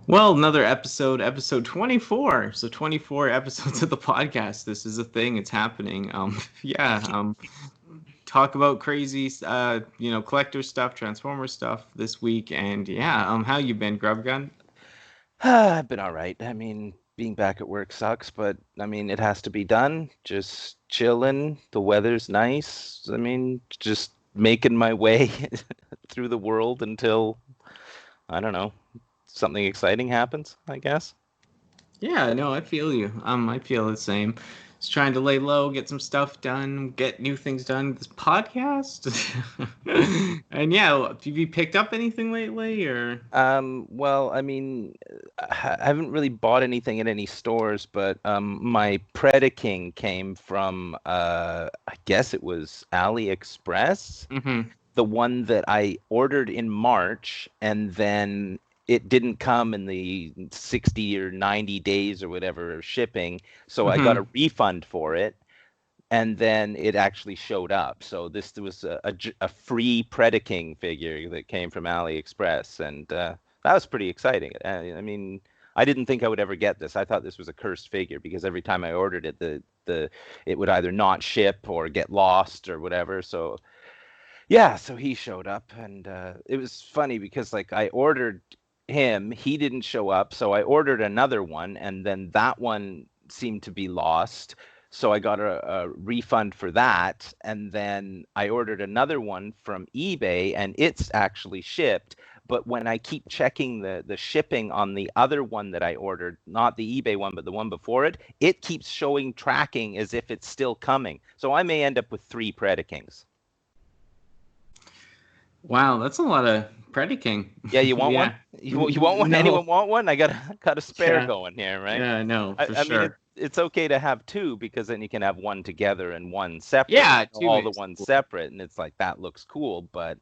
Well, another episode 24. So 24 episodes of the podcast. This is a thing. It's happening. Yeah. Talk about crazy, collector stuff, Transformer stuff this week, and yeah. How you been, Grub Gun? I've been all right. I mean, being back at work sucks, but I mean, it has to be done. Just chilling. The weather's nice. I mean, just making my way through the world until, I don't know, something exciting happens, I guess. Yeah, no, I feel you. I feel the same. Just trying to lay low, get some stuff done, get new things done. This podcast, and yeah, have you picked up anything lately, or? Well, I mean, I haven't really bought anything at any stores, but my Predaking came from, I guess it was AliExpress. Mm-hmm. The one that I ordered in March, and then it didn't come in the 60 or 90 days or whatever of shipping. So I got Mm-hmm. a refund for it, and then it actually showed up. So this was a free Predaking figure that came from AliExpress, and that was pretty exciting. I mean, I didn't think I would ever get this. I thought this was a cursed figure because every time I ordered it, the it would either not ship or get lost or whatever. So yeah, so he showed up, and it was funny because like I ordered him, he didn't show up, so I ordered another one, and then that one seemed to be lost. So I got a refund for that, and then I ordered another one from eBay, and it's actually shipped. But when I keep checking the shipping on the other one that I ordered, not the eBay one, but the one before it, it keeps showing tracking as if it's still coming. So I may end up with 3 Predakings. Wow, that's a lot of Predaking. Yeah, you want one? Yeah. You want one? No. Anyone want one? I got a spare Yeah. going here, right? Yeah, no, I, for I mean, sure. it's okay to have two because then you can have one together and one separate. Yeah, two All the makes ones cool. separate, and it's like that looks cool. But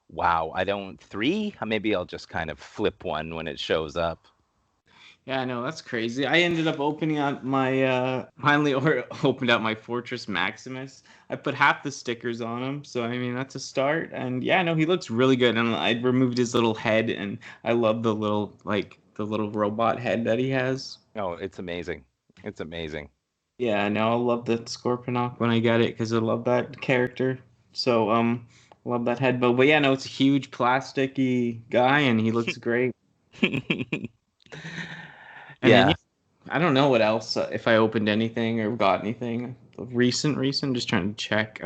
wow, I don't three. Maybe I'll just kind of flip one when it shows up. Yeah, no, that's crazy. I ended up opening up my finally opened up my Fortress Maximus. I put half the stickers on him, so I mean that's a start. And yeah, no, he looks really good. And I removed his little head, and I love the little robot head that he has. Oh, it's amazing. It's amazing. Yeah, no, I love the Scorponok when I get it because I love that character. So love that head. But yeah, no, it's a huge plasticky guy, and he looks great. And then Yeah. yeah, I don't know what else if I opened anything or got anything recent. Just trying to check.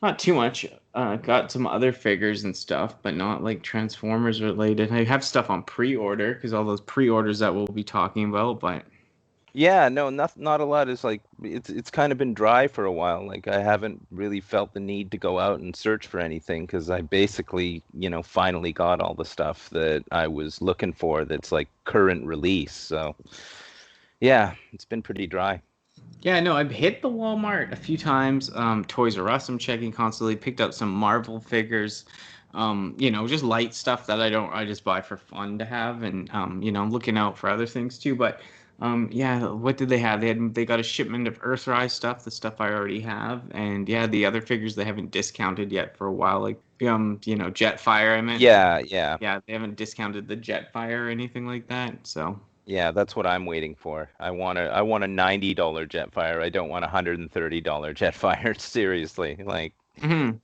Not too much. Got some other figures and stuff, but not like Transformers related. I have stuff on pre-order because all those pre-orders that we'll be talking about. But Yeah, no, not a lot. Is like it's kind of been dry for a while. Like I haven't really felt the need to go out and search for anything because I basically, finally got all the stuff that I was looking for that's like current release. So yeah, it's been pretty dry. yeah, no, I've hit the Walmart a few times. Toys R Us, I'm checking constantly. Picked up some Marvel figures. Just light stuff that I just buy for fun to have, and I'm looking out for other things too. But yeah, what did they have? They got a shipment of Earthrise stuff, the stuff I already have, and yeah, the other figures they haven't discounted yet for a while, like Jetfire. I meant, Yeah, yeah. yeah, they haven't discounted the Jetfire or anything like that. So. Yeah, that's what I'm waiting for. I want a $90 Jetfire. I don't want a $130 Jetfire. Seriously. Like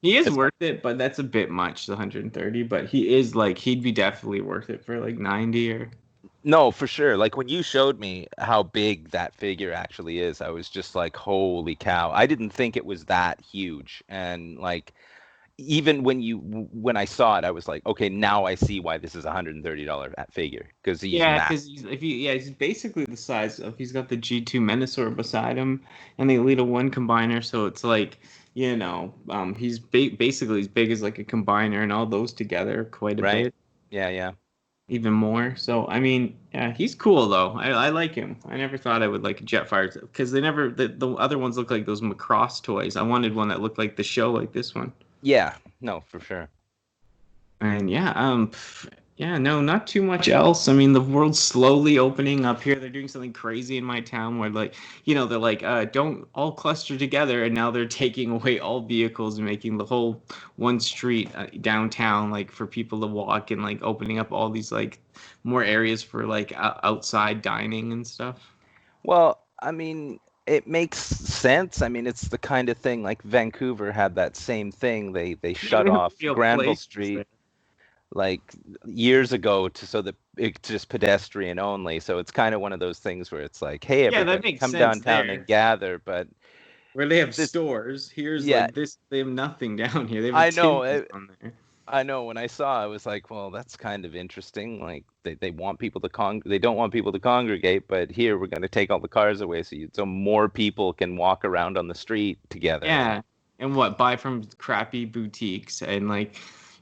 He is it's worth it, but that's a bit much, the 130. But he'd be definitely worth it for like 90 or. No, for sure. Like when you showed me how big that figure actually is, I was just like, holy cow. I didn't think it was that huge. And like even when I saw it, I was like, okay, now I see why this is a $130 figure because he's Yeah, massive, because he's basically the size of he's got the G2 Menasor beside him and the Elita 1 combiner, so it's like, he's basically as big as like a combiner and all those together quite a right? bit, Yeah, yeah. even more. So I mean, yeah, he's cool though. I like him. I never thought I would like a Jetfire because the other ones look like those Macross toys. I wanted one that looked like the show like this one. Yeah, no, for sure. And yeah, Yeah, no, not too much else. I mean, the world's slowly opening up here. They're doing something crazy in my town where, like, they're like, don't all cluster together. And now they're taking away all vehicles and making the whole one street downtown, like, for people to walk and, like, opening up all these, like, more areas for, like, outside dining and stuff. Well, I mean, it makes sense. I mean, it's the kind of thing like Vancouver had that same thing. They Yeah, shut they have off real Granville places Street there. like years ago so that it's just pedestrian only. So it's kind of one of those things where it's like, hey, Yeah, that everybody, makes come sense downtown and there. gather. But Where they have this, stores. Here's, yeah, like, this, they have nothing down here. They have a I know. Timmy's on there. I know when I saw, I was like, well, that's kind of interesting. Like they want people to they don't want people to congregate, but here we're going to take all the cars away so more people can walk around on the street together. Yeah, and what buy from crappy boutiques and like,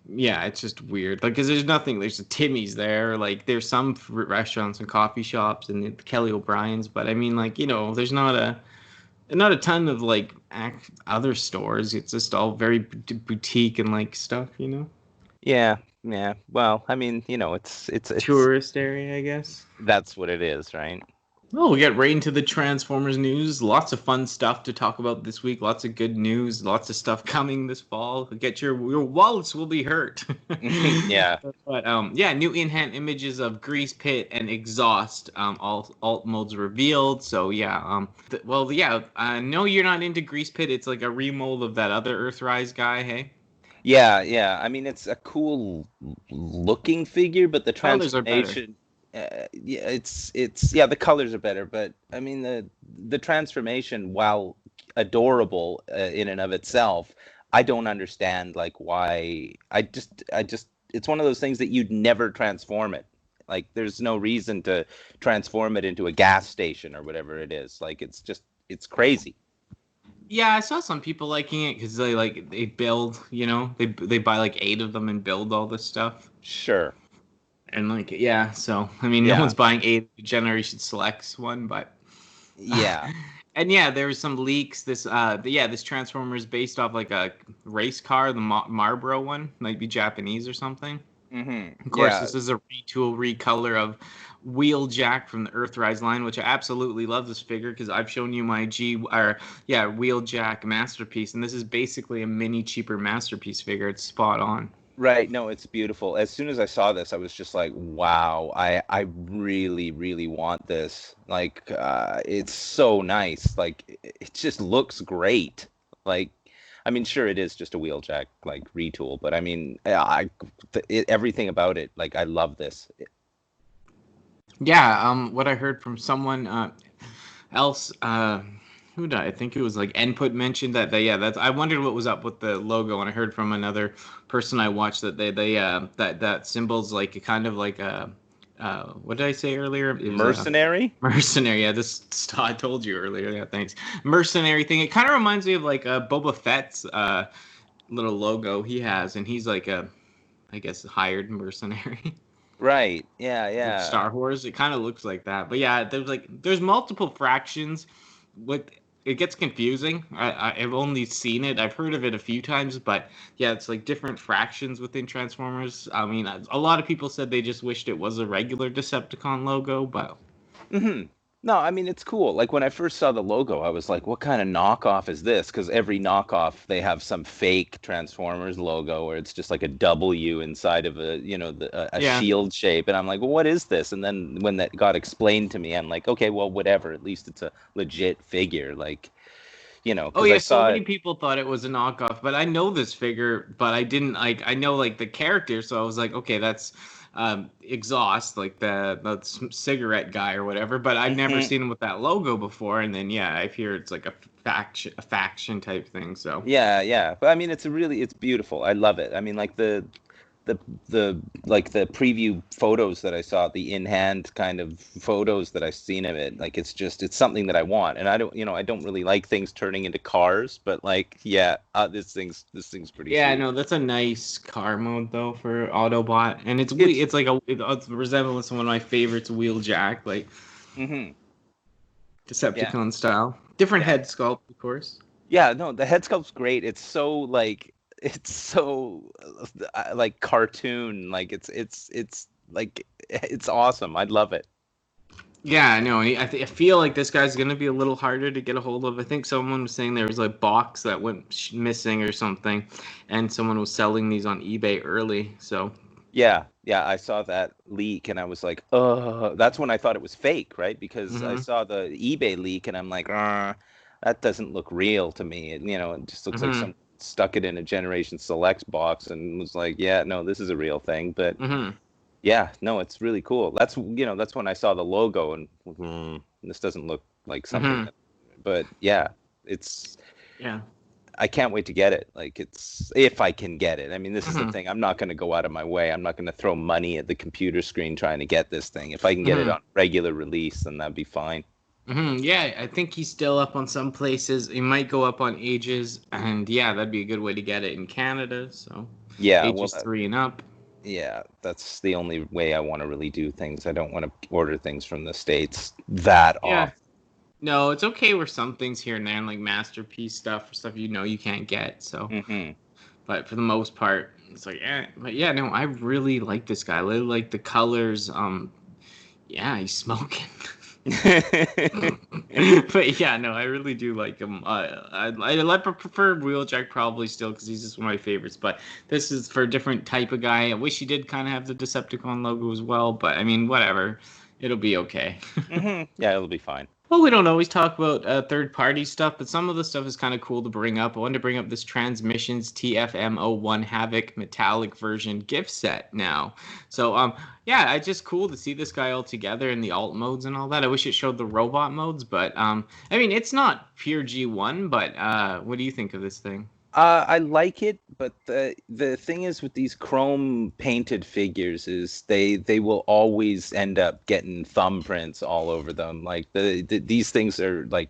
yeah, it's just weird. Like, cause there's nothing. There's a Timmy's there. Like, there's some restaurants and coffee shops and the Kelly O'Brien's, but I mean, like, there's not a ton of like other stores. It's just all very boutique and like stuff. Yeah, yeah. Well, I mean, it's Tourist area, I guess. that's what it is, right? Well, we get right into the Transformers news. Lots of fun stuff to talk about this week. Lots of good news. Lots of stuff coming this fall. Get your wallets will be hurt. Yeah. But yeah, new in-hand images of Greasepit and Exhaust. All alt modes revealed. So yeah, well yeah. No, you're not into Greasepit. It's like a remold of that other Earthrise guy. Hey, Yeah, yeah. I mean, it's a cool looking figure, but the colors are better. transformation, yeah, it's yeah, the colors are better, but I mean the transformation, while adorable in and of itself, I don't understand like why. I just it's one of those things that you'd never transform it. Like there's no reason to transform it into a gas station or whatever it is. Like it's crazy. Yeah, I saw some people liking it because they build. They buy like 8 of them and build all this stuff. Sure. And like, yeah, so I mean, no Yeah. one's buying 8 Generation Selects one, but Yeah. and yeah, there was some leaks. This Transformer is based off like a race car, the Marlboro one, might be Japanese or something. Of course, Yeah. this is a retool, recolor of Wheeljack from the Earthrise line, which I absolutely love this figure because I've shown you my Wheeljack masterpiece, and this is basically a mini cheaper masterpiece figure. It's spot on. Right. No, it's beautiful. As soon as I saw this, I was just like, wow, I really, really want this. Like, it's so nice. Like, it just looks great. Like, I mean, sure, it is just a wheeljack, like, retool, but I mean, everything about it, like, I love this. Yeah, what I heard from someone else, who did I think it was like Input mentioned that that's I wondered what was up with the logo, and I heard from another person I watched that that symbol's like a kind of like a what did I say earlier? It was a Mercenary? mercenary. Yeah, this I told you earlier. Yeah, thanks. Mercenary thing. It kind of reminds me of like Boba Fett's little logo he has, and he's like a, I guess, hired mercenary. Right. Yeah, Like yeah. Star Wars. It kind of looks like that. But yeah, there's multiple fractions. With it gets confusing. I've only seen it. I've heard of it a few times, but yeah, it's like different fractions within Transformers. I mean, a lot of people said they just wished it was a regular Decepticon logo, but Hmm. No, I mean it's cool. Like when I first saw the logo, I was like, "What kind of knockoff is this?" Because every knockoff they have some fake Transformers logo, where it's just like a W inside of a yeah. shield shape, and I'm like, "Well, what is this?" And then when that got explained to me, I'm like, "Okay, well, whatever. At least it's a legit figure." Like, Oh because I yeah, so saw many it. people thought it was a knockoff, but I know this figure, but I didn't like I know like the character, so I was like, okay, that's Exhaust, like the cigarette guy or whatever, but I've never Mhm. seen him with that logo before, and then yeah, I hear it's like a faction type thing, so Yeah, yeah. But I mean, it's beautiful. I love it. I mean, like the the preview photos that I saw, the in hand kind of photos that I've seen of it, like it's something that I want. And I don't really like things turning into cars, but like yeah, this thing's pretty yeah, sweet. no, that's a nice car mode though for Autobot, and It's it's like it's a resemblance of one of my favorites, Wheeljack, like hmm yeah, Decepticon style, different yeah. head sculpt, of course. Yeah, no, the head sculpt's great. It's so like it's so like cartoon, like it's like it's awesome. I'd love it. Yeah, no, I feel like this guy's gonna be a little harder to get a hold of. I think someone was saying there was a box that went missing or something, and someone was selling these on eBay early. So Yeah, I saw that leak and I was like, oh, that's when I thought it was fake, right? Because I saw the eBay leak and I'm like, that doesn't look real to me. It just looks like some stuck it in a Generation Selects box and was like, yeah, no, this is a real thing. But yeah, no, it's really cool. That's when I saw the logo and this doesn't look like something. But yeah, it's I can't wait to get it. Like it's if I can get it. I mean, this is the thing. I'm not going to go out of my way. I'm not going to throw money at the computer screen trying to get this thing. If I can get it on regular release, then that'd be fine. Yeah, I think he's still up on some places. He might go up on Ages, and yeah, that'd be a good way to get it in Canada. So yeah, Ages 3 and up. Yeah, that's the only way I want to really do things. I don't want to order things from the States that often. No, it's okay with some things here and there, like masterpiece stuff or stuff you can't get. So, but for the most part, it's like, but yeah, no, I really like this guy. I really like the colors. Yeah, he's smoking. But yeah, no, I really do like him. I prefer Wheeljack probably still because he's just one of my favorites. But this is for a different type of guy. I wish he did kind of have the Decepticon logo as well. But I mean, whatever, it'll be okay. Yeah, it'll be fine. Well, we don't always talk about third-party stuff, but some of the stuff is kind of cool to bring up. I wanted to bring up this TransFormMission's TFM01 Havoc metallic version gift set now. So, yeah, it's just cool to see this guy all together in the alt modes and all that. I wish it showed the robot modes, but, I mean, it's not pure G1, but what do you think of this thing? I like it, but the thing is with these chrome painted figures is they will always end up getting thumbprints all over them. Like these things are like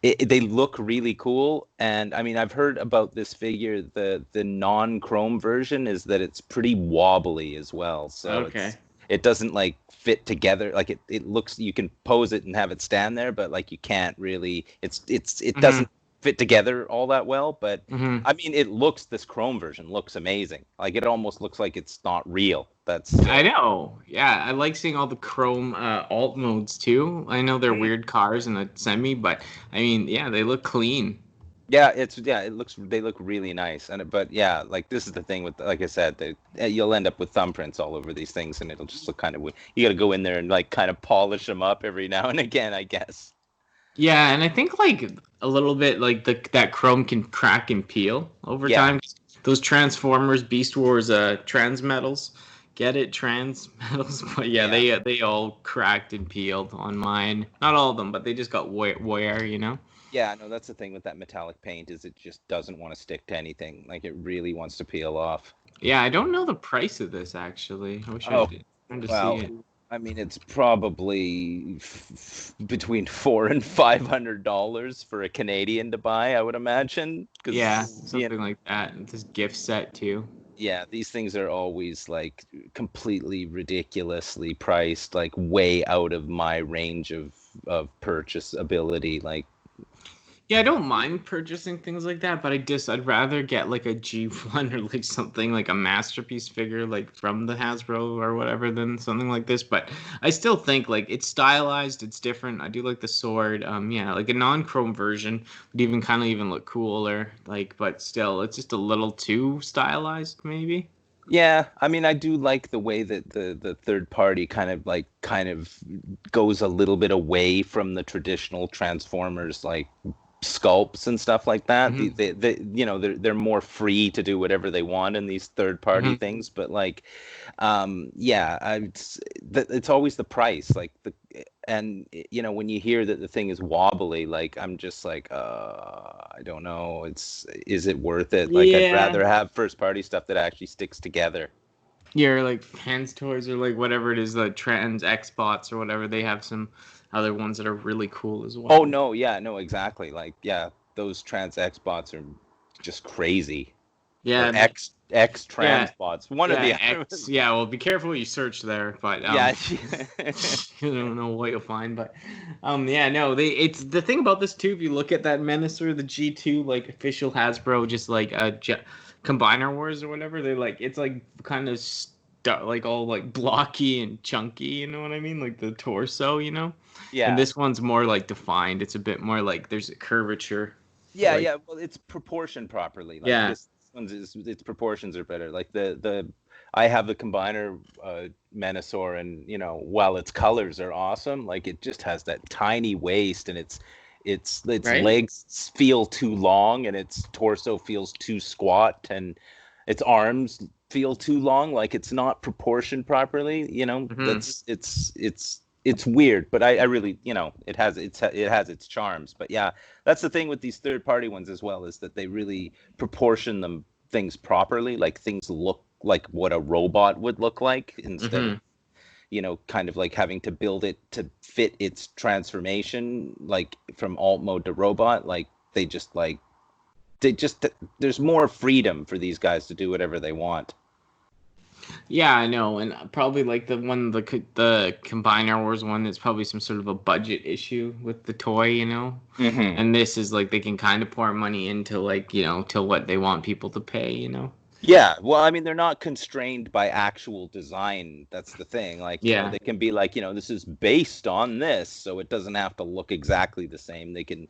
they look really cool, and I mean I've heard about this figure. The non-chrome version is that it's pretty wobbly as well. So it doesn't like fit together. Like it looks, you can pose it and have it stand there, but like you can't really. It doesn't fit together all that well, but I mean this chrome version looks amazing. Like it almost looks like it's not real. I know. Yeah, I like seeing all the chrome alt modes too. I know they're weird cars in a semi, but I mean, yeah, they look clean. Yeah, they look really nice. But yeah, like this is the thing with, like I said, you'll end up with thumbprints all over these things and it'll just look kind of weird. You got to go in there and like kind of polish them up every now and again, I guess. Yeah, and I think like a little bit like that chrome can crack and peel over time. Those Transformers, Beast Wars, trans metals, get it, trans metals. But yeah, they all cracked and peeled on mine. Not all of them, but they just got wear, Yeah, no, that's the thing with that metallic paint is it just doesn't want to stick to anything. Like it really wants to peel off. Yeah, I don't know the price of this actually. I wish I did. I'm trying to see it. I mean, it's probably between $400 and $500 for a Canadian to buy, I would imagine. Yeah, something like that. And this gift set too. Yeah, these things are always like completely ridiculously priced, like way out of my range of purchase ability. Like, yeah, I don't mind purchasing things like that, but I'd rather get like a G1 or like something like a masterpiece figure like from the Hasbro or whatever than something like this. But I still think like it's stylized, it's different. I do like the sword. Yeah, like a non-chrome version would even look cooler. Like, but still, it's just a little too stylized, maybe. Yeah, I mean, I do like the way that the third party kind of goes a little bit away from the traditional Transformers like sculpts and stuff like that. They're more free to do whatever they want in these third party things, but like it's always the price, like and when you hear that the thing is wobbly, like I'm just like I don't know, is it worth it? Like I'd rather have first party stuff that actually sticks together. Yeah, like Hans Toys or like whatever it is, the TransXbots or whatever, they have some other ones that are really cool as well. Oh no, yeah, no, exactly. Like those TransXbots are just crazy. Yeah, X-Transbots. One of the X. Yeah, well, be careful what you search there, but you don't know what you'll find. But it's the thing about this too. If you look at that Menacer, the G2 like official Hasbro, just like Combiner Wars or whatever. They like it's like kind of like all like blocky and chunky. You know what I mean? Like the torso, you know. And Yeah. this one's more like defined. It's a bit more like there's a curvature. Yeah, Like yeah. Well, it's proportioned properly. Like yeah, this one's its proportions are better. Like the I have the combiner Menasor, and while its colors are awesome, like it just has that tiny waist, and its right. legs feel too long, and its torso feels too squat, and its arms feel too long. Like it's not proportioned properly. Mm-hmm. It's weird, but I really, it has its charms. But yeah, that's the thing with these third party ones as well, is that they really proportion things properly. Like things look like what a robot would look like, instead of kind of like having to build it to fit its transformation, like from alt mode to robot. Like there's more freedom for these guys to do whatever they want. Yeah, I know, and probably like the Combiner Wars one is probably some sort of a budget issue with the toy, Mm-hmm. And this is like they can kind of pour money into like to what they want people to pay, Yeah, well, I mean, they're not constrained by actual design. That's the thing. Like, Yeah. they can be like, this is based on this, so it doesn't have to look exactly the same. They can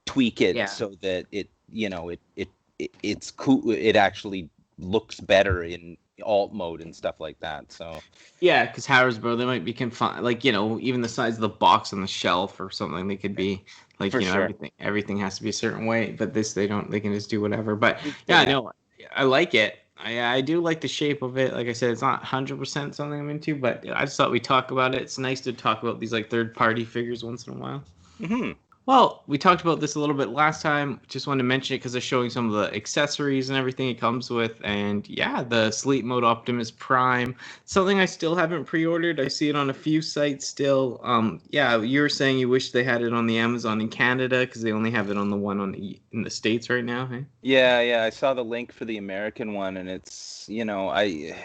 tweak it so that it's cool. It actually looks better in alt mode and stuff like that. So Yeah, because Hasbro, they might be confined, like even the size of the box on the shelf or something. They could be like For sure. everything has to be a certain way. But this they don't. They can just do whatever. But yeah, I know. I like it. I do like the shape of it. Like I said, it's not 100% something I'm into, but I just thought we'd talk about it. It's nice to talk about these like third party figures once in a while. Mm-hmm. Well, we talked about this a little bit last time. Just wanted to mention it because they're showing some of the accessories and everything it comes with. And yeah, the Sleep Mode Optimus Prime. Something I still haven't pre-ordered. I see it on a few sites still. Yeah, you were saying you wish they had it on the Amazon in Canada because they only have it on the one in the States right now. Hey? Yeah, I saw the link for the American one, and it's, I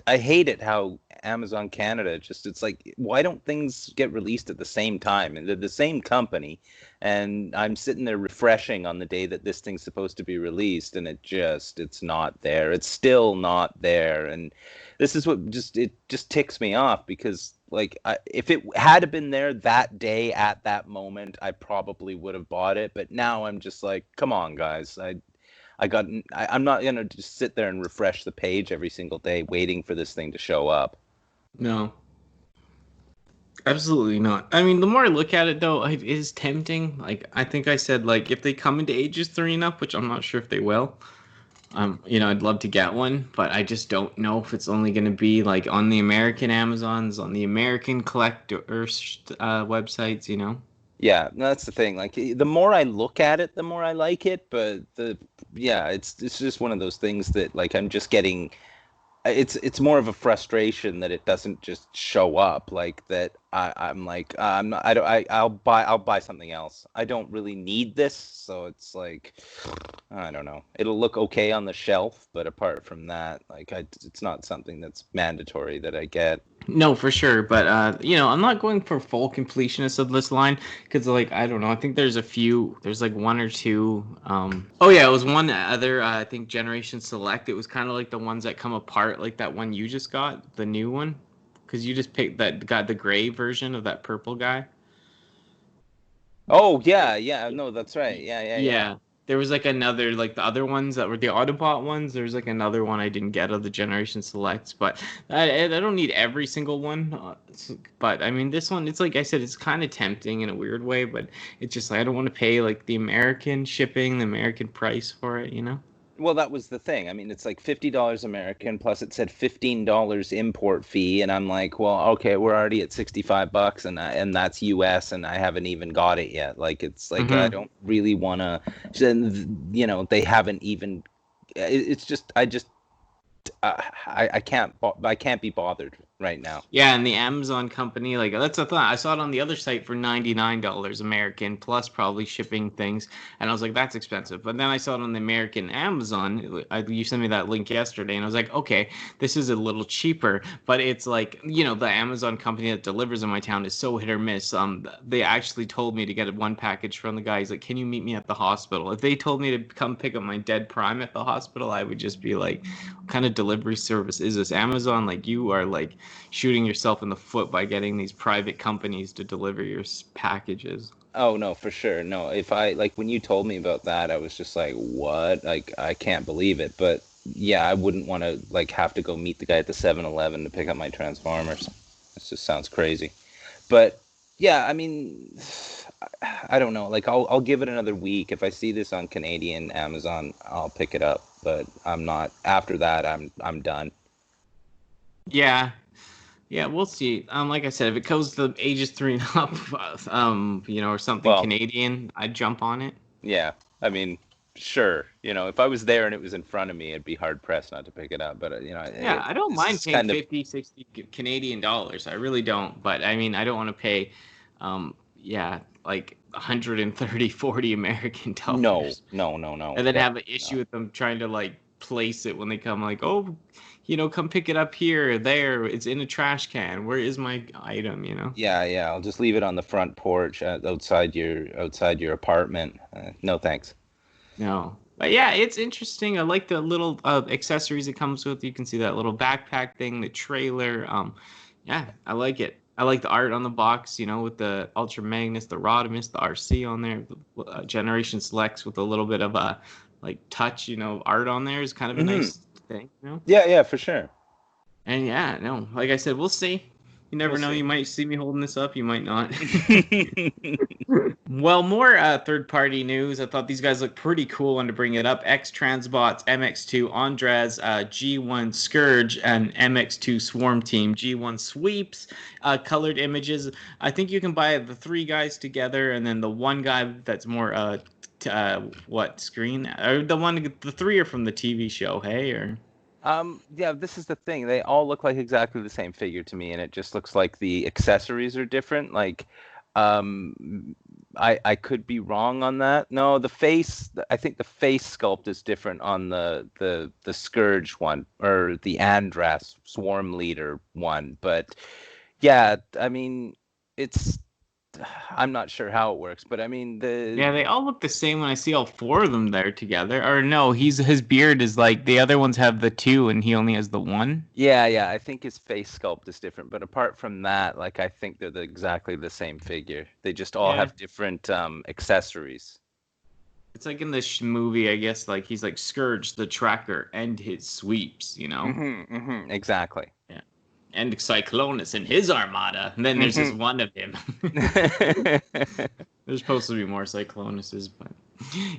hate it how Amazon Canada it's like, why don't things get released at the same time? And they're the same company, and I'm sitting there refreshing on the day that this thing's supposed to be released, and it's not there. It's still not there. And this is what it just ticks me off, because like if it had been there that day at that moment, I probably would have bought it. But now I'm just like, come on, guys. I'm not gonna just sit there and refresh the page every single day waiting for this thing to show up. No. Absolutely not. I mean, the more I look at it, though, it is tempting. Like, I think I said, like, if they come into ages 3 and up, which I'm not sure if they will, I'd love to get one, but I just don't know if it's only going to be, like, on the American Amazons, on the American collectors websites. Yeah, that's the thing. Like, the more I look at it, the more I like it. But it's just one of those things that, like, I'm just getting. It's more of a frustration that it doesn't just show up, like that. I'm like, I'm not. I'll buy something else. I don't really need this, so it's like, I don't know. It'll look okay on the shelf, but apart from that, like, it's not something that's mandatory that I get. No, for sure, but I'm not going for full completionist of this line because, like, I don't know. I think there's like one or two. Oh yeah, it was one other. I think Generation Select. It was kind of like the ones that come apart, like that one you just got, the new one, because you just got the gray version of that purple guy. Oh yeah, no, that's right. Yeah. There was like another, like the other ones that were the Autobot ones. There's like another one I didn't get of the Generation Selects, but I don't need every single one. But I mean, this one, it's like I said, it's kind of tempting in a weird way, but it's just like I don't want to pay like the American shipping, the American price for it, Well, that was the thing. I mean, it's like $50 American, plus it said $15 import fee, and I'm like, well, okay, we're already at $65, and that's US, and I haven't even got it yet. Like, it's like, I don't really want to. They haven't even. It's just I can't be bothered right now. Yeah, and the Amazon company, like that's a thought. I saw it on the other site for $99 American plus probably shipping things, and I was like, that's expensive. But then I saw it on the American Amazon. You sent me that link yesterday, and I was like, okay, this is a little cheaper. But it's like, the Amazon company that delivers in my town is so hit or miss. They actually told me to get one package from the guy. He's like, can you meet me at the hospital? If they told me to come pick up my dead Prime at the hospital, I would just be like, what kind of delivery service is this? Amazon, like you are like shooting yourself in the foot by getting these private companies to deliver your packages. Oh no, for sure. No, if I like when you told me about that, I was just like, what? Like I can't believe it. But yeah, I wouldn't want to like have to go meet the guy at the 7-Eleven to pick up my Transformers. This just sounds crazy. But yeah, I mean, I don't know. Like I'll give it another week. If I see this on Canadian Amazon, I'll pick it up. But I'm not. After that, I'm done. Yeah. Yeah, we'll see. Like I said, if it goes to ages 3 and up, or something Canadian, I'd jump on it. Yeah, I mean, sure. If I was there and it was in front of me, it'd be hard pressed not to pick it up. But yeah, I don't mind paying 50, 60 Canadian dollars. I really don't. But I mean, I don't want to pay, like 130, 40 American dollars. No. And then have an issue with them trying to like place it when they come, like, oh, come pick it up here, there. It's in a trash can. Where is my item? Yeah. I'll just leave it on the front porch outside your apartment. No thanks. No, but yeah, it's interesting. I like the little accessories it comes with. You can see that little backpack thing, the trailer. Yeah, I like it. I like the art on the box. With the Ultra Magnus, the Rodimus, the RC on there, Generation Selects with a little bit of a like touch. Art on there is kind of a nice thing. Yeah, for sure. And yeah, no, like I said, we'll see. You never know. You might see me holding this up. You might not. Well, more third-party news. I thought these guys look pretty cool. Wanted to bring it up. X-Transbots, MX2, Andras, G1 Scourge, and MX2 Swarm Team. G1 Sweeps, colored images. I think you can buy the 3 guys together, and then the one guy that's more screen? Or the 3 are from the TV show. Hey, or. Yeah, this is the thing. They all look like exactly the same figure to me, and it just looks like the accessories are different. Like, I could be wrong on that. No, the face. I think the face sculpt is different on the Scourge one or the Andras Swarm Leader one. But yeah, I mean, I'm not sure how it works, but I mean they all look the same when I see all 4 of them there together. Or no, his beard is like the other ones have the 2 and he only has the 1. Yeah. I think his face sculpt is different, but apart from that, like I think they're exactly the same figure. They just all have different accessories. It's like in this movie, I guess. Like he's like Scourge the Tracker and his sweeps. Exactly. Yeah. And Cyclonus and his armada. And then there's just one of him. There's supposed to be more Cyclonuses, but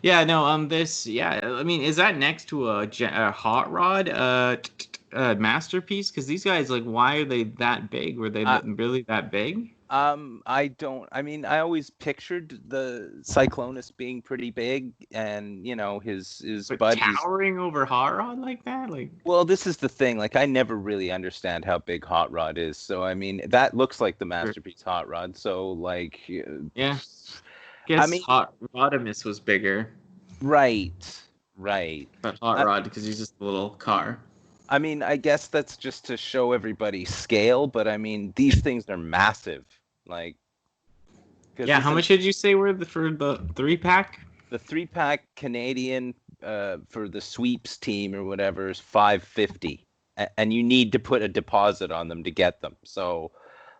yeah, no. I mean, is that next to a hot rod masterpiece? Because these guys, like, why are they that big? Were they really that big? I always pictured the Cyclonus being pretty big, and his buddies towering over Hot Rod like that. Like, well, this is the thing. Like, I never really understand how big Hot Rod is. So, I mean, that looks like the masterpiece Hot Rod. So, like, yeah, Hot Rodimus was bigger. Right. But Hot Rod because he's just a little car. I mean, I guess that's just to show everybody scale, but I mean, these things are massive. Like, yeah, how much did you say were for the 3-pack? The 3-pack Canadian for the sweeps team or whatever is $550, and you need to put a deposit on them to get them. So,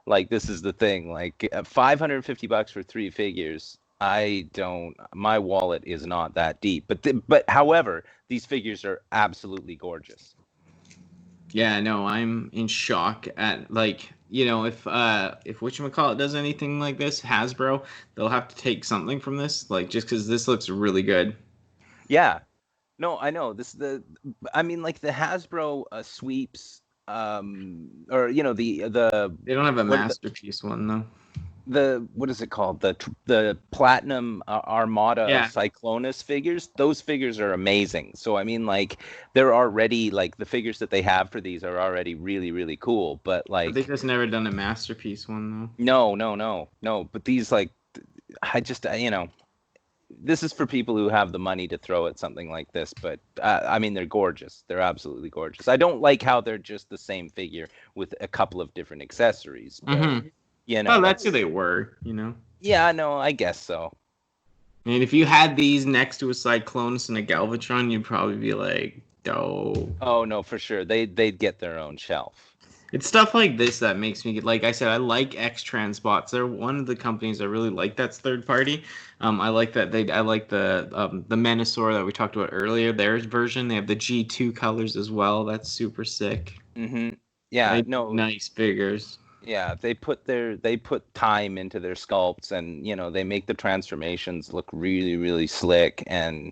like, this is the thing. Like, $550 for 3 figures. My wallet is not that deep. But however, these figures are absolutely gorgeous. Yeah, no, I'm in shock at, like, if whatchamacallit does anything like this, Hasbro, they'll have to take something from this, like, just because this looks really good. Yeah. No, I know. Like, the Hasbro sweeps, or, the... They don't have a masterpiece one, though. what is it called? The Platinum Armada of Cyclonus figures. Those figures are amazing. So I mean, like, they're already, like, the figures that they have for these are already really, really cool. But like, they've just never done a masterpiece one though. No. But these, like, this is for people who have the money to throw at something like this. But I mean, they're gorgeous. They're absolutely gorgeous. I don't like how they're just the same figure with a couple of different accessories. But, well, that's who they were, Yeah, no, I guess so. I mean, if you had these next to a Cyclonus and a Galvatron, you'd probably be like, oh no, for sure. They'd get their own shelf. It's stuff like this that makes me get, like I said, I like X-Transbots. They're one of the companies I really like that's third party. I like that I like the Menasor that we talked about earlier. Their version, they have the G2 colors as well. That's super sick. Yeah, nice figures. Yeah, they put time into their sculpts, and they make the transformations look really, really slick. And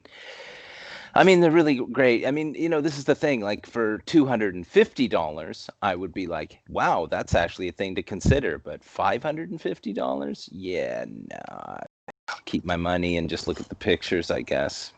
I mean, they're really great. I mean, this is the thing. Like, for $250, I would be like, wow, that's actually a thing to consider. But $550, yeah, no. I'll keep my money and just look at the pictures, I guess.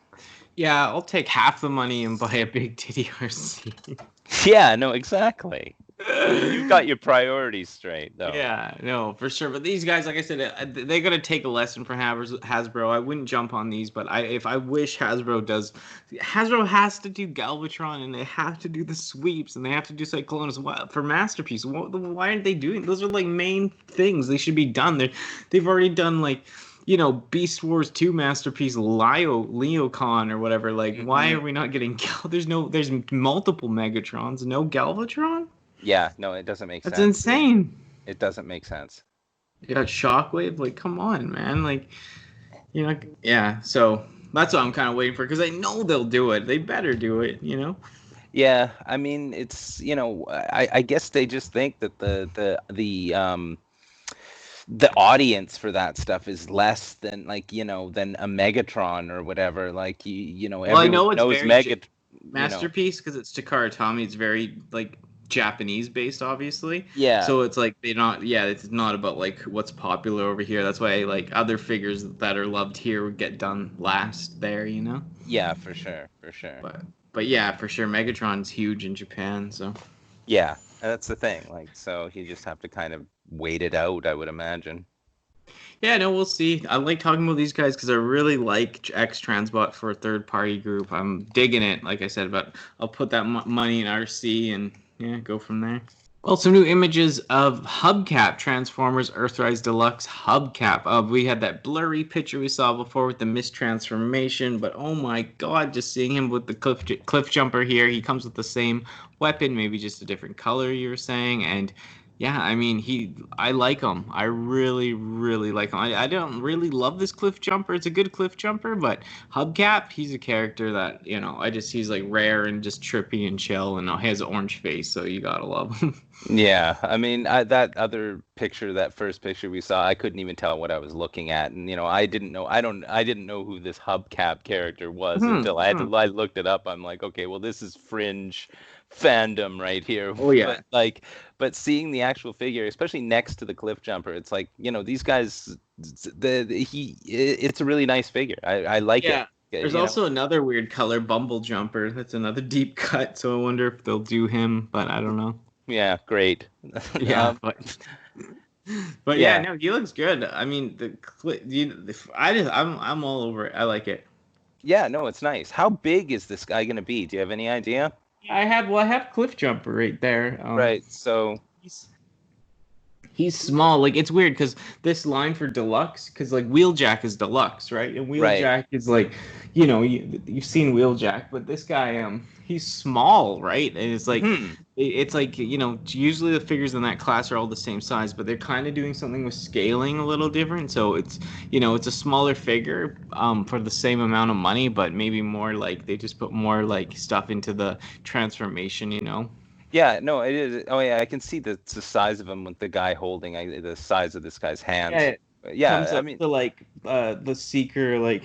Yeah, I'll take half the money and buy a big titty RC. Yeah, no, exactly. You've got your priorities straight, though. Yeah, no, for sure. But these guys, like I said, they got to take a lesson from Hasbro. I wouldn't jump on these, but I wish Hasbro does. Hasbro has to do Galvatron, and they have to do the sweeps, and they have to do Cyclonus for Masterpiece. Why aren't they doing? Those are like main things. They should be done. They've already done, like, Beast Wars 2 Masterpiece, Leocon or whatever. Like, why are we not getting there's multiple Megatrons, no Galvatron? Yeah, no, it doesn't make sense. That's insane. It doesn't make sense. You got Shockwave, like, come on, man. Like, yeah, so that's what I'm kind of waiting for, because I know they'll do it. They better do it, Yeah, I mean, it's, I guess they just think that the audience for that stuff is less than, like, than a Megatron or whatever. Like, well, I know it's knows very Masterpiece, because it's Takara Tomy. It's very, like, Japanese based, obviously. Yeah. So it's like it's not about, like, what's popular over here. That's why, like, other figures that are loved here would get done last there, Yeah, for sure. But yeah, for sure, Megatron's huge in Japan, so. Yeah, that's the thing. Like, so you just have to kind of wait it out, I would imagine. Yeah, no, we'll see. I like talking about these guys because I really like X-Transbot for a third-party group. I'm digging it, like I said, but I'll put that money in RC and, go from there. Well, some new images of Hubcap, Transformers Earthrise Deluxe Hubcap. We had that blurry picture we saw before with the mistransformation, but oh my god, just seeing him with the cliff jumper here. He comes with the same weapon, maybe just a different color, you were saying, and yeah, I mean, I like him. I really, really like him. I don't really love this cliff jumper. It's a good cliff jumper, but Hubcap, he's a character that, he's like rare and just trippy and chill, and he has an orange face, so you gotta love him. Yeah, I mean, that other picture, that first picture we saw, I couldn't even tell what I was looking at, and I didn't know who this Hubcap character was until I looked it up. I'm like, okay, well, this is fringe fandom right here. Oh yeah. But seeing the actual figure, especially next to the cliff jumper, it's like, these guys, it's a really nice figure. I like it. There's also another weird color, Bumble Jumper. That's another deep cut, so I wonder if they'll do him, but I don't know. Yeah, great. Yeah, but yeah, no, he looks good. I mean, I'm all over it. I like it. Yeah, no, it's nice. How big is this guy gonna be? Do you have any idea? I have Cliff Jumper right there. Right, so he's small. Like, it's weird because this line for Deluxe, because, like, Wheeljack is Deluxe, right? And Wheeljack is like, you've seen Wheeljack, but this guy, he's small, right? And it's like, it's like, usually the figures in that class are all the same size, but they're kind of doing something with scaling a little different. So it's, it's a smaller figure for the same amount of money, but maybe more like they just put more like stuff into the transformation, Yeah, no, it is. Oh yeah, I can see the size of him with the guy holding the size of this guy's hands. Yeah, I mean, the Seeker, like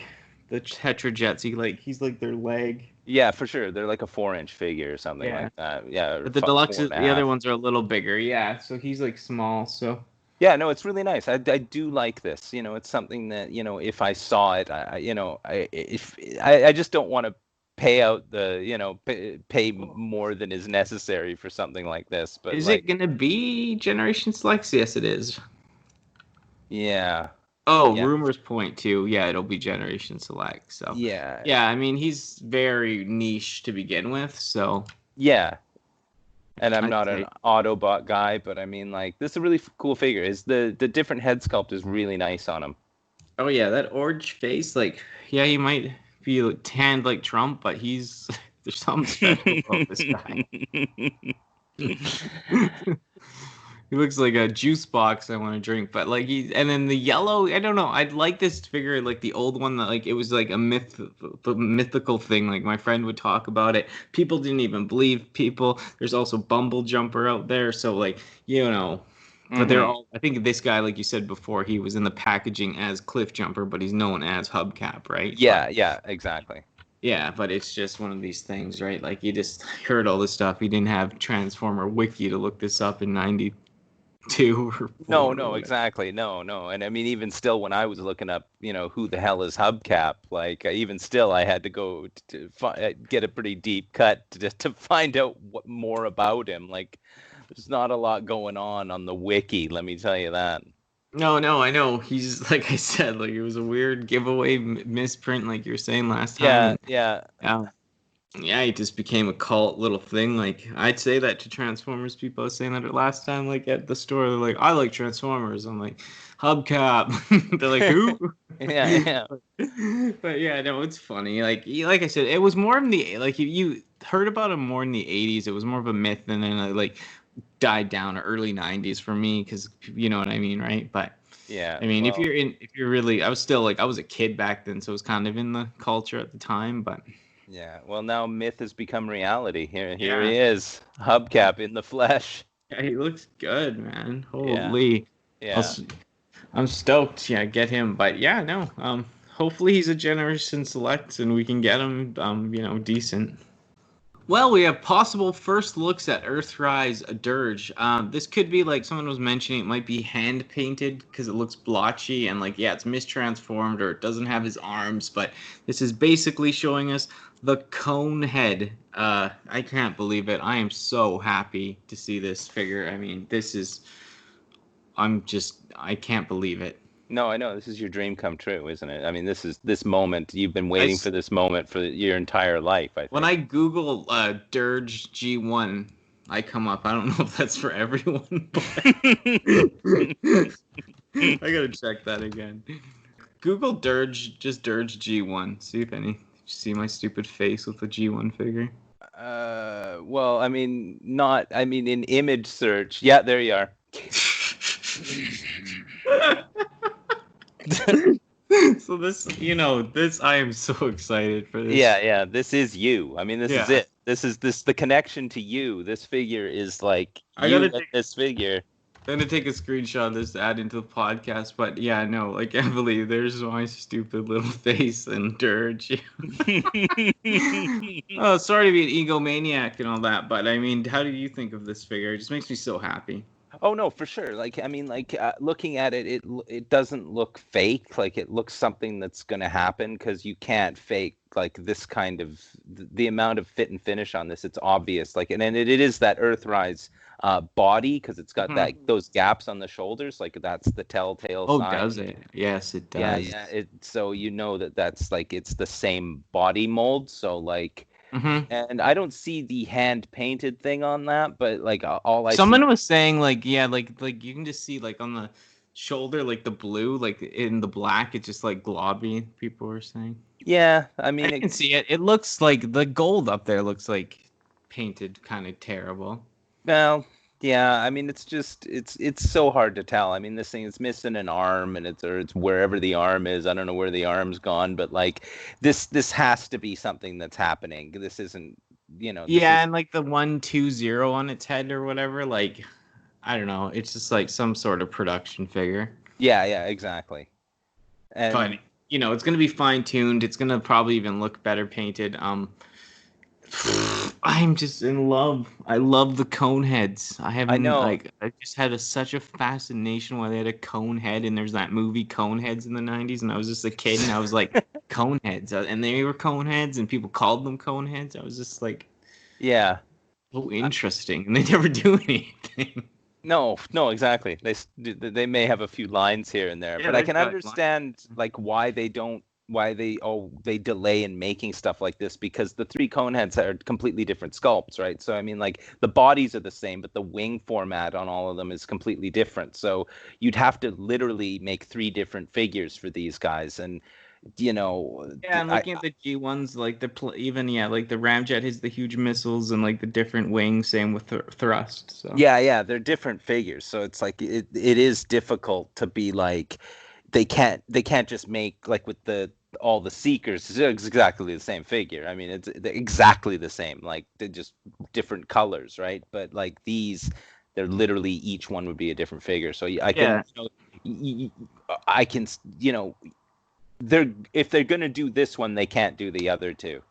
the Tetrajets, he's like their leg. Yeah, for sure. They're like a 4-inch figure or something like that. Yeah. But the Deluxe, the other ones are a little bigger. Yeah, so he's like small. So. Yeah, no, it's really nice. I do like this. You know, it's something that, you know, if I saw it, I just don't want to pay out the, you know, pay more than is necessary for something like this. But Is like, it gonna be Generation Selects? Yes, it is. yeah, Oh, yeah, rumors point to, yeah, it'll be Generation Select. So, yeah, yeah, I mean, he's very niche to begin with. So, yeah. And I'm I'd not an say, Autobot guy, but I mean, like, this is a really cool figure. Is the different head sculpt is really nice on him. oh yeah, that orange face, like, yeah, he might be like, tanned like Trump, but he's there's something special about this guy. He looks like a juice box I want to drink, but like and then the yellow, I don't know. I'd like this figure like the old one that like it was like a the mythical thing. Like my friend would talk about it. People didn't even believe people. There's also Bumble Jumper out there, so like you know, but they're Hmm. all. I think this guy, like you said before, he was in the packaging as Cliff Jumper, but he's known as Hubcap, right? But Yeah, yeah, exactly. yeah, but it's just one of these things, right? Like you just heard all this stuff. You didn't have Transformer Wiki to look this up in '92 or No, four or no, whatever. exactly. No, no. And I mean, even still, when I was looking up, you know, who the hell is Hubcap, like, even still, I had to go to get a pretty deep cut to find out what more about him. Like, there's not a lot going on the wiki, let me tell you that. No, no, I know. He's like I said, like it was a weird giveaway misprint, like you were saying last time, Yeah, and yeah. yeah, yeah, he just became a cult little thing. Like I'd say that to Transformers people. I was saying that last time, like at the store, they're like, "I like Transformers." I'm like, "Hubcap." They're like, "Who?" Yeah, yeah. But yeah, no, it's funny. Like I said, it was more in the like you heard about him more in the '80s. It was more of a myth, and then like died down early '90s for me because you know what I mean, right? But Yeah, I mean, well, if you're really, I was still like I was a kid back then, so it was kind of in the culture at the time. But yeah. Well, now myth has become reality. Here yeah, he is, Hubcap in the flesh. yeah, he looks good, man. Yeah, Holy, I yeah. was, I'm stoked. Yeah, get him. But yeah, no. Hopefully he's a Generation Select and we can get him. Decent. Well, we have possible first looks at Earthrise Dirge. This could be like someone was mentioning. It might be hand painted because it looks blotchy and like yeah, it's mistransformed or it doesn't have his arms. But this is basically showing us the cone head. I can't believe it. I am so happy to see this figure. I mean, this is. I can't believe it. No, I know this is your dream come true, isn't it? I mean, this moment you've been I waiting for this moment for your entire life, I When think. I Google Dirge G1, I come up. I don't know if that's for everyone, but I gotta check that again. Google Dirge, just Dirge G1. See if any. See my stupid face with the G1 figure. Well, I mean, not. I mean, in image search. Yeah, there you are. So this I am so excited for this. Yeah, yeah. This is you. I mean, this is Yeah, it. This is the connection to you. This figure is like I you gotta and this figure. I'm gonna take a screenshot of this to add into the podcast, but yeah, no, like Emily, there's my stupid little face and Dirge. Oh, sorry to be an egomaniac and all that, but I mean, how do you think of this figure? It just makes me so happy. Oh no, for sure. Like I mean, like looking at it, it doesn't look fake. Like it looks something that's gonna happen because you can't fake like this kind of the amount of fit and finish on this. It's obvious. Like and it is that Earthrise body because it's got that those gaps on the shoulders. Like that's the telltale Oh, sign. does it? Yes, it Yeah, does. yeah. It so you know that that's like it's the same body mold. So like. Mm-hmm. And I don't see the hand painted thing on that, but like all I see. Someone was saying like, yeah, like you can just see like on the shoulder, like the blue, like in the black, it's just like globby. People were saying. Yeah, I I mean, can see it. It looks like the gold up there looks like painted, kind of terrible. well, yeah, I mean, it's just it's so hard to tell. I mean, this thing is missing an arm, and it's wherever the arm is. I don't know where the arm's gone, but like this has to be something that's happening. This isn't, this Yeah, is and like the 120 on its head or whatever, like I don't know. It's just like some sort of production figure. yeah, yeah, exactly. But And it's gonna be fine tuned. It's gonna probably even look better painted. I'm just in love. I love the cone heads. I know. I just had such a fascination why they had a cone head, and there's that movie Coneheads in the '90s, and I was just a kid, and I was like, cone heads, and they were cone heads, and people called them cone heads. I was just like, Yeah. so interesting, and they never do anything. No, exactly. They may have a few lines here and there, Yeah, but I they've can got understand like why they delay in making stuff like this, because the three Coneheads are completely different sculpts, right? So I mean, like the bodies are the same, but the wing format on all of them is completely different. So you'd have to literally make three different figures for these guys, and Yeah, I'm looking at the G1s, like like the Ramjet has the huge missiles and like the different wings, same with thrust. So yeah, they're different figures. So it's like it is difficult to be like they can't just make like with all the Seekers, it's exactly the same figure. I mean, it's exactly the same. Like they're just different colors, right? But like these, they're literally each one would be a different figure. So I can, I can, if they're gonna do this one, they can't do the other two.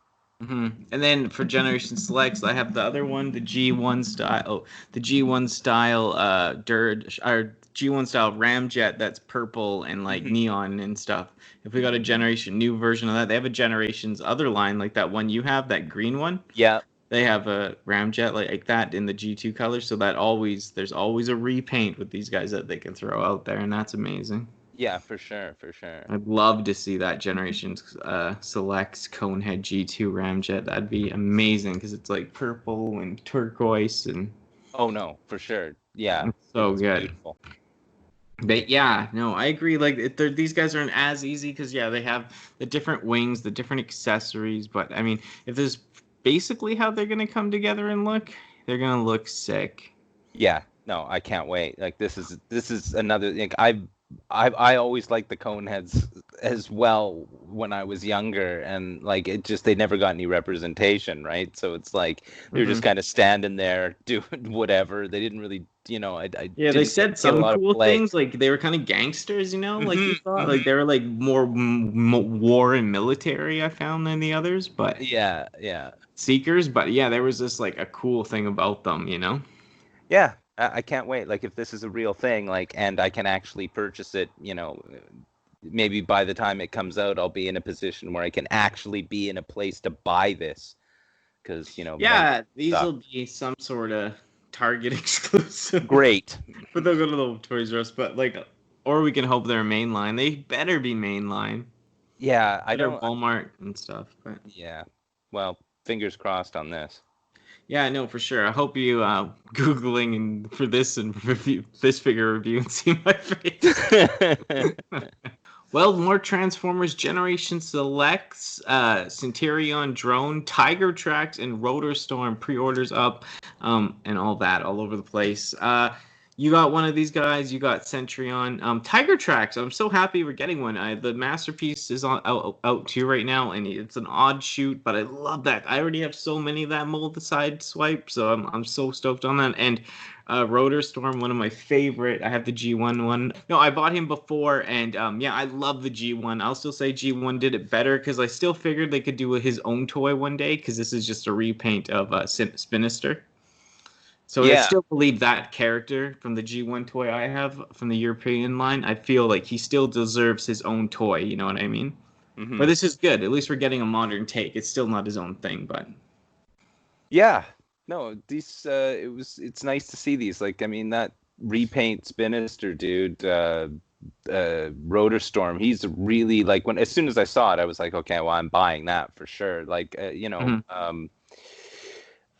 Mm-hmm. And then for Generation Selects, I have the other one, the G1 style. Oh, the G1 style Dirge or G1 style Ramjet that's purple and like neon and stuff. If we got a Generation new version of that, they have a Generations other line like that one you have, that green one. Yeah. They have a Ramjet like that in the G2 color, so that there's always a repaint with these guys that they can throw out there, and that's amazing. Yeah, for sure. I'd love to see that Generation Selects Conehead G2 Ramjet. That'd be amazing because it's like purple and turquoise and. Oh no, for sure. Yeah, it's so good. Beautiful. But yeah, no, I agree. Like these guys aren't as easy because they have the different wings, the different accessories. But I mean, if this is basically how they're gonna come together and look, they're gonna look sick. Yeah, no, I can't wait. Like this is another. Like I always liked the Coneheads as well when I was younger, and like they never got any representation, right? So it's like they're just kind of standing there doing whatever. They didn't really, they said some cool things, like they were kind of gangsters, like you thought, like they were like more war and military. I found than the others, but yeah, Seekers, but yeah, there was this like a cool thing about them, Yeah. I can't wait. Like if this is a real thing, like, and I can actually purchase it, maybe by the time it comes out, I'll be in a position where I can actually be in a place to buy this. Because, these will be some sort of Target exclusive. Great. But they'll go to the Toys R Us, but like, or we can hope they're mainline. They better be mainline. Yeah, I don't. Walmart and stuff, but. Yeah. Well, fingers crossed on this. Yeah, no, for sure. I hope you Googling and for this and this figure review and see my face. Well, more Transformers Generation Selects, Centurion drone, Tigertrack, and Rotorstorm pre-orders up, and all that all over the place. You got one of these guys. You got Centurion. Tigertrack. I'm so happy we're getting one. The Masterpiece is out too right now, and it's an odd shoot, but I love that. I already have so many of that mold side swipe, so I'm so stoked on that. And Rotorstorm, one of my favorite. I have the G1 one. No, I bought him before, and I love the G1. I'll still say G1 did it better because I still figured they could do his own toy one day because this is just a repaint of Spinister. So I still believe that character from the G1 toy I have from the European line, I feel like he still deserves his own toy, you know what I mean? Mm-hmm. But this is good. At least we're getting a modern take. It's still not his own thing, but... Yeah. No, these, it's nice to see these. Like, I mean, that repaint Spinister dude, Rotorstorm, he's really, like, as soon as I saw it, I was like, okay, well, I'm buying that for sure. Like,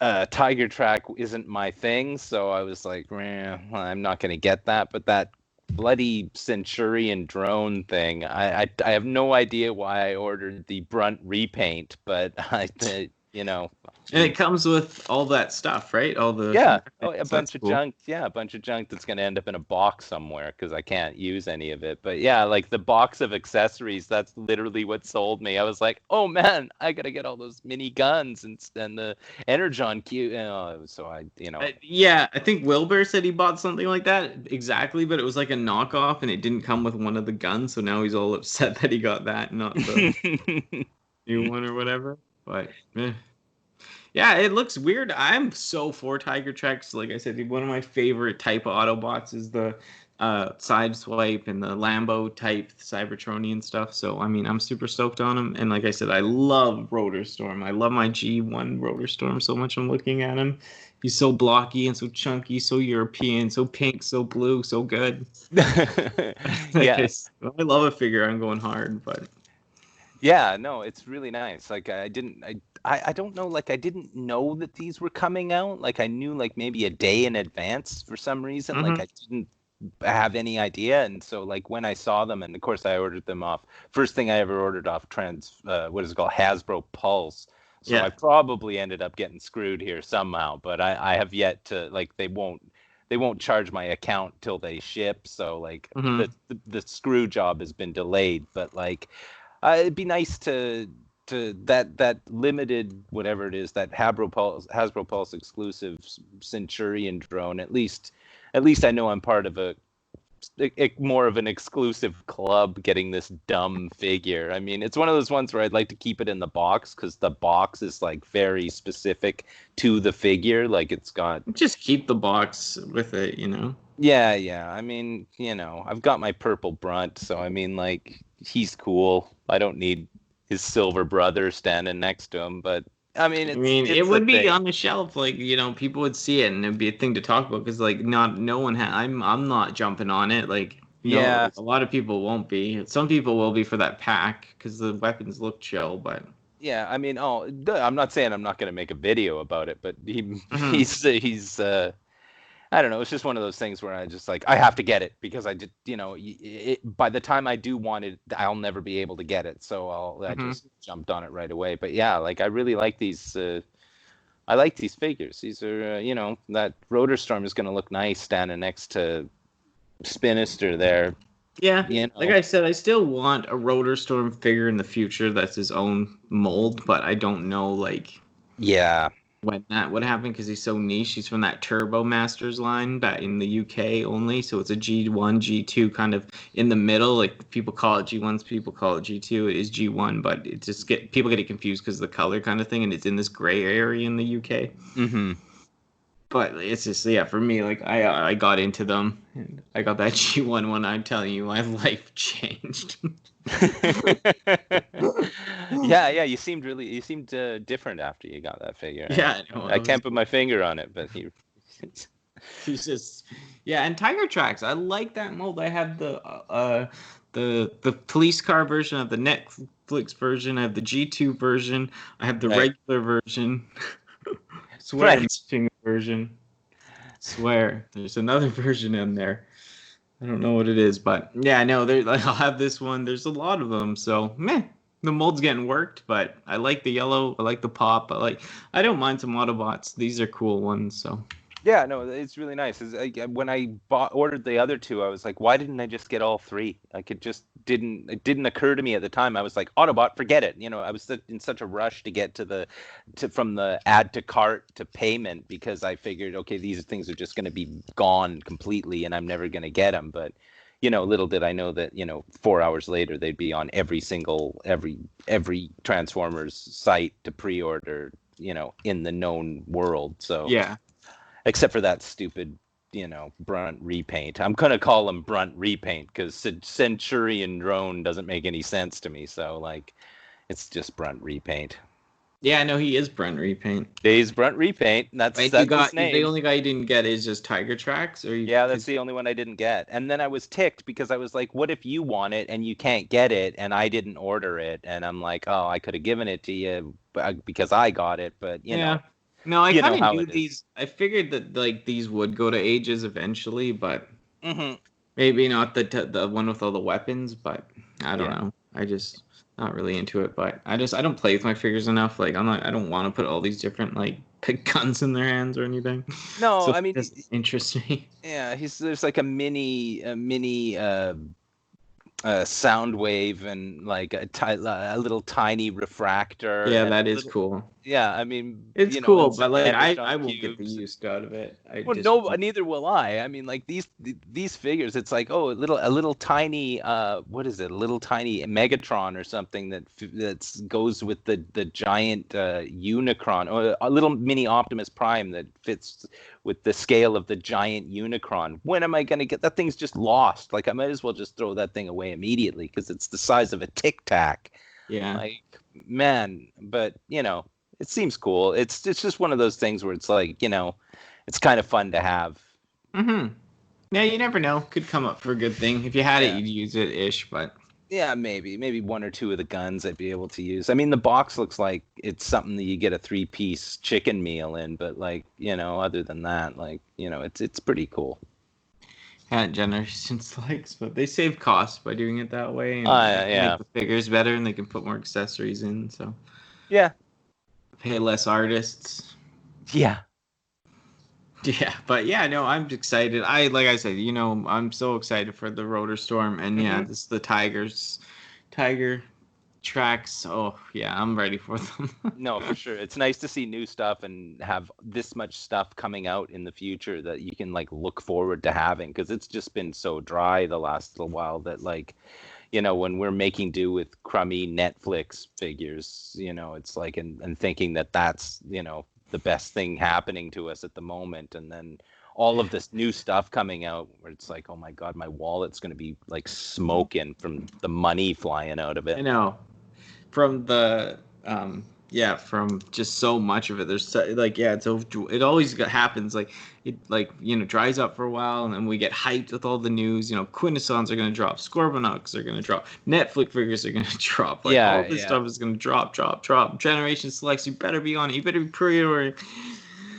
Tigertrack isn't my thing, so I was like, well, I'm not going to get that. But that bloody Centurion drone thing, I have no idea why I ordered the Brunt repaint, but And it comes with all that stuff, right? All the a bunch of junk. Yeah, a bunch of junk that's going to end up in a box somewhere because I can't use any of it. But yeah, like the box of accessories, that's literally what sold me. I was like, oh man, I got to get all those mini guns and the Energon Q. So I. I think Wilbur said he bought something like that exactly, but it was like a knockoff and it didn't come with one of the guns. So now he's all upset that he got that, not the new one or whatever. But. Yeah, it looks weird. I'm so for Tigertracks. Like I said, one of my favorite type of Autobots is the Sideswipe and the Lambo type Cybertronian stuff. So I mean, I'm super stoked on him. And like I said, I love Rotorstorm. I love my G1 Rotorstorm so much. I'm looking at him. He's so blocky and so chunky, so European, so pink, so blue, so good. Yes. I love a figure. I'm going hard, but Yeah, no, it's really nice. Like I don't know, like I didn't know that these were coming out. Like I knew like maybe a day in advance for some reason. Like I didn't have any idea. And so like when I saw them, and of course I ordered them off, first thing I ever ordered off what is it called? Hasbro Pulse. So yeah. I probably ended up getting screwed here somehow, but I have yet to, like, they won't charge my account till they ship. So like the screw job has been delayed, but like it'd be nice to that limited, whatever it is, that Hasbro Pulse exclusive Centurion drone. At least I know I'm part of a more of an exclusive club getting this dumb figure. I mean, it's one of those ones where I'd like to keep it in the box because the box is like very specific to the figure. Like it's got, just keep the box with it, you know. yeah. I mean, you know, I've got my purple Brunt, so I mean, like, he's cool. I don't need his silver brother standing next to him, but I mean, it would be on the shelf, like, you know, people would see it and it'd be a thing to talk about because like no one I'm not jumping on it, like, yeah, a lot of people won't be. Some people will be for that pack because the weapons look chill, but yeah. I mean, I'm not saying I'm not going to make a video about it, but he's I don't know. It's just one of those things where I just like, I have to get it because I just, you know, by the time I do want it, I'll never be able to get it. So I just jumped on it right away. But yeah, like I really like these. I like these figures. These are, you know, that Rotorstorm is going to look nice standing next to Spinister there. yeah, You know? like I said, I still want a Rotorstorm figure in the future that's his own mold, but I don't know, like, Yeah. when that would happen because he's so niche. He's from that Turbo Masters line back in the UK only, so it's a G1, G2 kind of in the middle. Like people call it G1s, people call it G2. It is G1, but it just people get it confused because of the color kind of thing, and it's in this gray area in the UK. Mm-hmm. But it's just, yeah, for me, like I got into them, and I got that G1 one. I'm telling you, my life changed. yeah, you seemed different after you got that figure. Yeah, I can't put my finger on it, but he's just, yeah. And Tigertracks, I like that mold. I have the police car version, I have the Netflix version, I have the G2 version, I have the regular version. Swear, version. Swear, there's another version in there. I don't know what it is, but yeah, I know. I'll have this one. There's a lot of them, so the mold's getting worked. But I like the yellow. I like the pop. I don't mind some Autobots. These are cool ones. So yeah, no, it's really nice. When I ordered the other two, I was like, why didn't I just get all three? Like it didn't occur to me at the time. I was like, Autobot, forget it. You know, I was in such a rush to get from the add to cart to payment because I figured, okay, these things are just going to be gone completely and I'm never going to get them. But, you know, little did I know that, you know, 4 hours later, they'd be on every Transformers site to pre-order, you know, in the known world. So yeah. Except for that stupid, you know, Brunt repaint. I'm going to call him Brunt repaint because Centurion drone doesn't make any sense to me. So, like, it's just Brunt repaint. Yeah, I know he is Brunt repaint. He's Brunt repaint. That's his name. The only guy you didn't get is just Tigertracks? Yeah, that's the only one I didn't get. And then I was ticked because I was like, what if you want it and you can't get it and I didn't order it? And I'm like, oh, I could have given it to you because I got it. But, you know. No, I kind of knew these. I figured that like these would go to ages eventually, but maybe not the one with all the weapons. But I don't know. I just not really into it. But I don't play with my figures enough. Like I don't want to put all these different like guns in their hands or anything. No, so I mean, it doesn't interest me. Yeah, there's like a mini sound wave and like a little tiny refractor. Yeah, that is cool. Yeah, I mean, It's you know, cool, and some but like I energon won't get the cubes. use out of it. I Well, just no, neither will I. I mean, like these figures, it's like, oh, a little tiny, what is it? A little tiny Megatron or something that goes with the giant Unicron, or a little mini Optimus Prime that fits with the scale of the giant Unicron. When am I gonna get that thing's just lost? Like I might as well just throw that thing away immediately because it's the size of a Tic Tac. yeah. Like, man, but it seems cool. It's just one of those things where it's like, it's kind of fun to have. Mm-hmm. Yeah, you never know. Could come up for a good thing. If you had it, Yeah. you'd use it ish, but Yeah, maybe one or two of the guns I'd be able to use. I mean, the box looks like it's something that you get a 3-piece chicken meal in, but like, other than that, like, it's pretty cool. had generations likes, but they save costs by doing it that way and Yeah. make the figures better and they can put more accessories in, so Yeah. pay less artists. Yeah. Yeah, but yeah, no, I'm excited. Like I said, I'm so excited for the Rotorstorm, and yeah, Mhm. this the Tiger tracks. Oh yeah, I'm ready for them. No, for sure. It's nice to see new stuff and have this much stuff coming out in the future that you can like look forward to having, because it's just been so dry the last little while that like, when we're making do with crummy Netflix figures, it's like, and thinking that that's, the best thing happening to us at the moment. And then all of this new stuff coming out where it's like, oh my God, my wallet's going to be like smoking from the money flying out of I it. know. From the yeah, from just so much of it. There's like yeah, it always happens. Like it like dries up for a while, and then we get hyped with all the news. Quintessons are gonna drop, Scorbunks are gonna drop, Netflix figures are gonna drop. Like all Yeah, this yeah. stuff is gonna drop. Generation selects. You better be on it. You better be pre-ordering.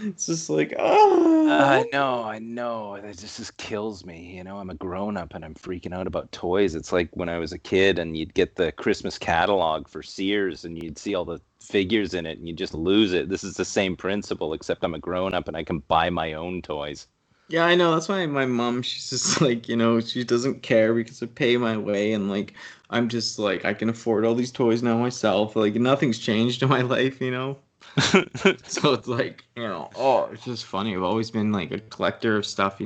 It's just like I know. It just kills me. I'm a grown up and I'm freaking out about toys. It's like when I was a kid and you'd get the Christmas catalog for Sears and you'd see all the figures in it and you just lose it. This is the same principle, except I'm a grown up and I can buy my own toys. Yeah, I know. That's why my mom, she's just like, she doesn't care because I pay my way and like I'm just like I can afford all these toys now myself. Like nothing's changed in my life. So it's like, oh, it's just funny. I've always been like a collector of stuff,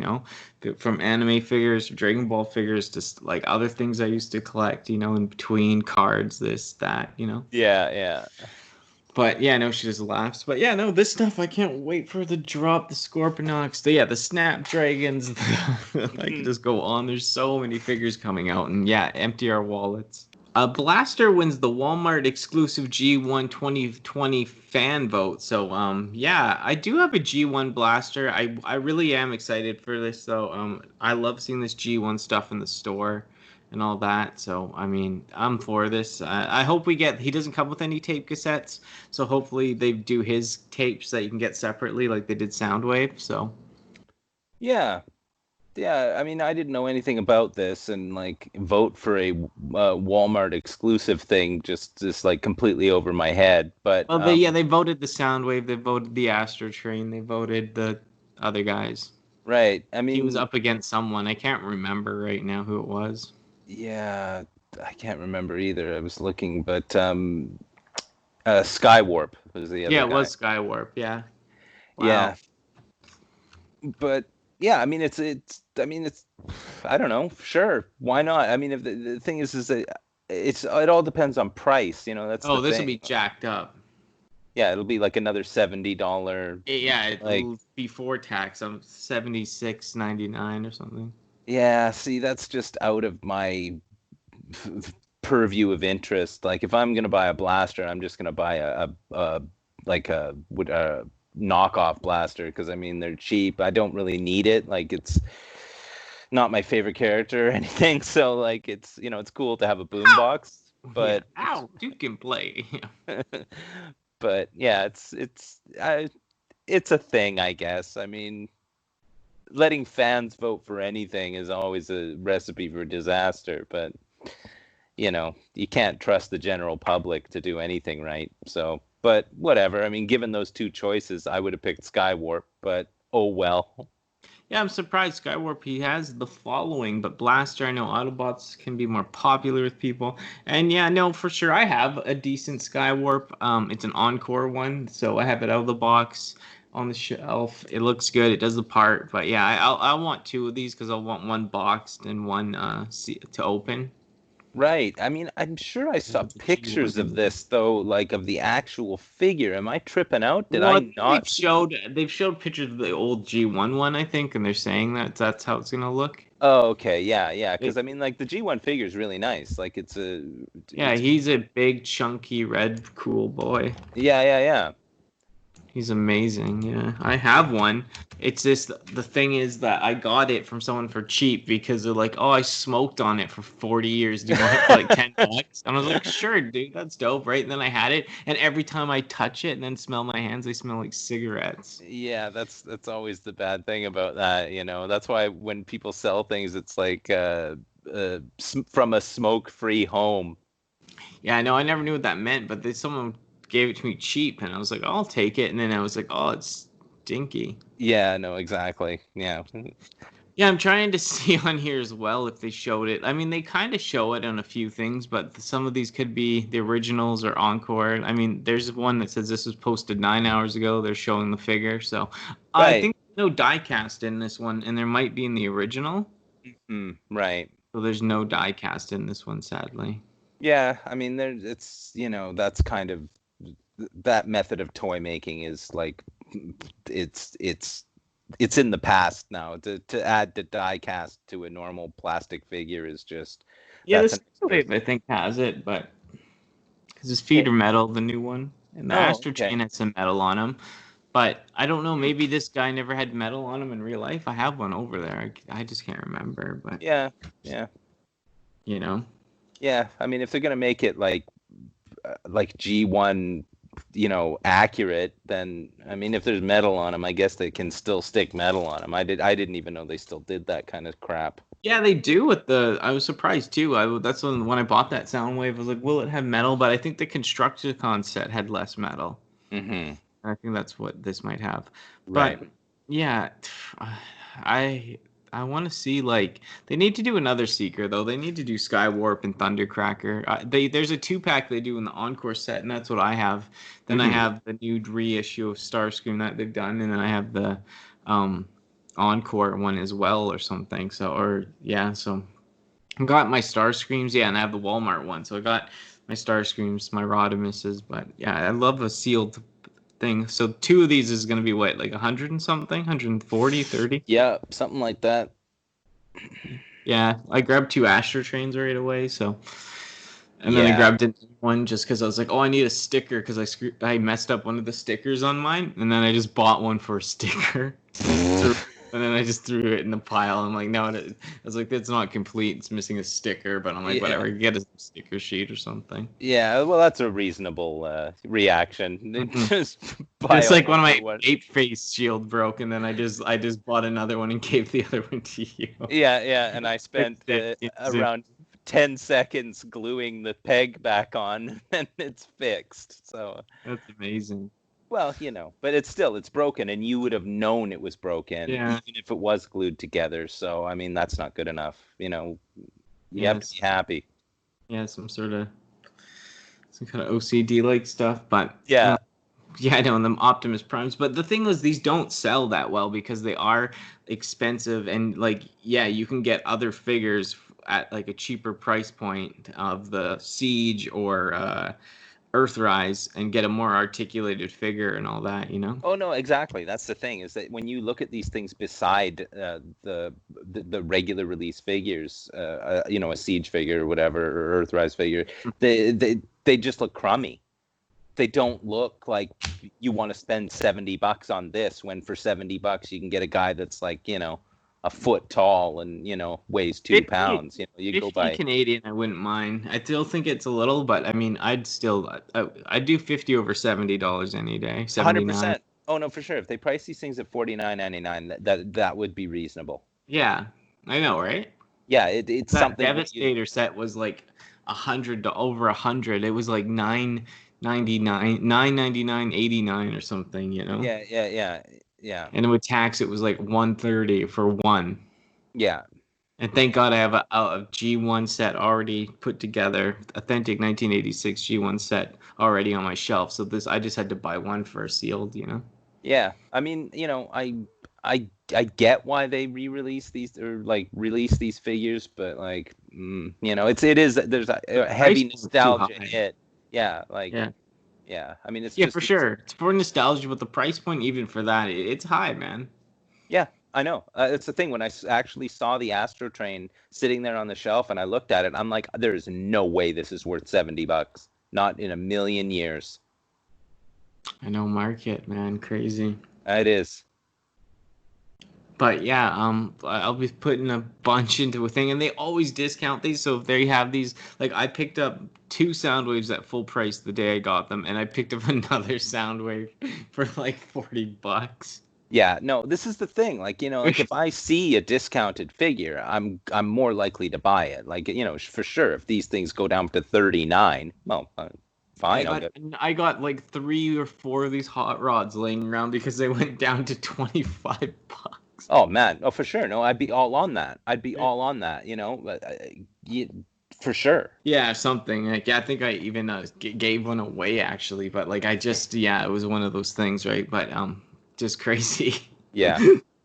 from anime figures to Dragon Ball figures to like other things I used to collect, in between cards, this, that. Yeah, yeah. But yeah, no, she just laughs. But yeah, no, this stuff I can't wait for the drop, the Scorponok, the Snapdragons. I could just go on. There's so many figures coming out, and yeah, empty our wallets. Blaster wins the Walmart exclusive G1 2020 fan vote. So yeah, I do have a G1 Blaster. I really am excited for this though. I love seeing this G1 stuff in the store and all that. So I mean, I'm for this. I hope he doesn't come with any tape cassettes. So hopefully they do his tapes that you can get separately like they did Soundwave. So Yeah. Yeah, I mean, I didn't know anything about this, and like vote for a Walmart exclusive thing just like completely over my head. But well, they voted the Soundwave, they voted the Astro Train, they voted the other guys. right, I He was mean, up against someone. I can't remember right now who it was. yeah, I can't remember either. I was looking, but Skywarp was the other Yeah, it guy. was Skywarp. Yeah. Wow. Yeah, but yeah, I mean, I mean, it's, I don't know, sure, why not? I mean, if the thing is that it all depends on price. That's the This will thing. be jacked up. Yeah, it'll be like another $70. Yeah, like before tax. I'm $76.99 or something. Yeah, see, that's just out of my purview of interest. Like, if I'm gonna buy a blaster, I'm just gonna buy a knockoff blaster because I mean they're cheap. I don't really need it. Like, it's not my favorite character or anything. So like, it's cool to have a boombox, but yeah. Ow, you can play. but yeah, it's a thing, I guess. I mean, letting fans vote for anything is always a recipe for disaster, but you can't trust the general public to do anything right. So, but whatever. I mean, given those two choices, I would have picked Skywarp, but oh well. Yeah, I'm surprised Skywarp, he has the following, but Blaster, I know Autobots can be more popular with people. And yeah, no, for sure, I have a decent Skywarp. It's an Encore one, so I have it out of the box on the shelf. It looks good. It does the part. But yeah, I want two of these because I want one boxed and one to open. Right. I mean, I'm sure I saw With the pictures of G1. this though, like of the actual figure. Am I tripping out? Did Well, I I think not see? they've showed pictures of the old G1 one, I think, and they're saying that that's how it's gonna look. Oh, okay. Yeah, yeah. It, Because I mean, like the G1 figure is really nice. Like yeah, it's he's a big, chunky, red, cool boy. yeah, yeah, yeah. He's amazing. Yeah, I have one. It's just the thing is that I got it from someone for cheap because they're like, "Oh, I smoked on it for 40 years. Do you want it for like $10?" And I was like, "Sure, dude, that's dope, right?" And then I had it, and every time I touch it and then smell my hands, they smell like cigarettes. Yeah, that's always the bad thing about that, you know. That's why when people sell things, it's like from a smoke-free home. Yeah, I know. I never knew what that meant, but then someone gave it to me cheap, and I was like, "I'll take it." And then I was like, "Oh, it's stinky." Yeah, no, exactly. Yeah. Yeah, I'm trying to see on here as well if they showed it. I mean, they kind of show it on a few things, but some of these could be the originals or encore. I mean, there's one that says this was posted 9 hours ago. They're showing the figure, so I Right. think no die cast in this one, and there might be in the original. Right. So there's no die cast in this one, sadly. Yeah, I mean, it's, you know, that's kind of that method of toy making is like it's it's in the past now. To add the die cast to a normal plastic figure is just Yeah, that's this an wave I think has it, but because his feet are metal, the new one, and the Oh, Astro okay. Chain has some metal on him. But I don't know. Maybe this guy never had metal on him in real life. I have one over there. I just can't remember. But Yeah, yeah, you know, yeah. I mean, if they're gonna make it like G1, you know, accurate, then I mean, if there's metal on them, I guess they can still stick metal on them. I didn't even know they still did that kind of crap. yeah, they do with the. I was surprised too. That's when I bought that Soundwave. I was like, will it have metal? But I think the Constructicon set had less metal. Mm-hmm. I think that's what this might have. Right. But yeah, I I want to see like they need to do another Seeker though. They need to do Skywarp and Thundercracker. There's a 2-pack they do in the Encore set, and that's what I have. Then I Mm-hmm. have the new reissue of Starscream that they've done, and then I have the um, Encore one as well or something. So or yeah, so I got my Starscreams, yeah, and I have the Walmart one. So I got my Starscreams, my Rodimuses, but yeah, I love a sealed thing. So two of these is going to be what, like 100 and something? 140, 30? Yeah, something like that. Yeah, I grabbed two Astro Trains right away, so and then I Yeah. grabbed one just because I was like, oh, I need a sticker because I messed up one of the stickers on mine, and then I just bought one for a sticker. And then I just threw it in the pile. I'm like, no, I was like, that's not complete. It's missing a sticker, but I'm like, Yeah. whatever, get a sticker sheet or something. Yeah, well, that's a reasonable reaction. Mhm. Just buy It's like when my one. ape face shield broke, and then I just bought another one and gave the other one to you. Yeah, yeah, and I spent Fixed it. around 10 seconds gluing the peg back on, and it's fixed. So, That's amazing. well, you know, but it's broken, and you would have known it was broken, Yeah. even if it was glued together. So, I mean, that's not good enough. You know, you have to be happy. Yeah, some kind of OCD like stuff, but Yeah. yeah, I know, and them Optimus Primes. But the thing is, these don't sell that well because they are expensive, and like, yeah, you can get other figures at like a cheaper price point of the Siege or Earthrise and get a more articulated figure and all that, you know? Oh no, exactly. That's the thing is that when you look at these things beside the regular release figures, you know, a Siege figure or whatever, or Earthrise figure, they just look crummy. They don't look like you want to spend $70 on this when for $70 you can get a guy that's like, you know, a foot tall and, you know, weighs 2 pounds. You know, you go by Canadian, I wouldn't mind. I still think it's a little, but I mean, I'd do 50 over $70 any day. 79. 100%. Oh no, for sure. If they price these things at $49.99, that would be reasonable. Yeah, I know, right? Yeah, it's That something. Devastator set was like 100 to over 100. It was like 9.99, 9.99, 89 or something, you know? Yeah, yeah, yeah. Yeah. And with tax, it was like 130 for one. Yeah. And thank God I have a G1 set already put together, authentic 1986 G1 set already on my shelf. So this, I just had to buy one for sealed, you know. Yeah. I mean, I get why they re-release these or like release these figures, but like, there's a Price heavy point's too nostalgia high. hit. Yeah. Like, Yeah, yeah. I mean, it's yeah, just for sure. It's for nostalgia, but the price point even for that, it's high, man. Yeah, I know. It's the thing when I actually saw the Astro Train sitting there on the shelf and I looked at it, I'm like, there is no way this is worth $70. Not in a million years. I know, market, man, crazy. It is. But yeah, I'll be putting a bunch into a thing, and they always discount these. So if they have these, like I picked up 2 Soundwaves at full price the day I got them, and I picked up another Soundwave for like $40. Yeah, no, this is the thing. Like, like if I see a discounted figure, I'm more likely to buy it. Like, for sure, if these things go down to 39, well, fine, I'll get. I got like 3 or 4 of these hot rods laying around because they went down to $25. Oh man, oh for sure. No, I'd be all on that. I'd be all on that. But, for sure. Yeah, something like I think I even gave one away actually, but like I just it was one of those things, right? But just crazy. Yeah.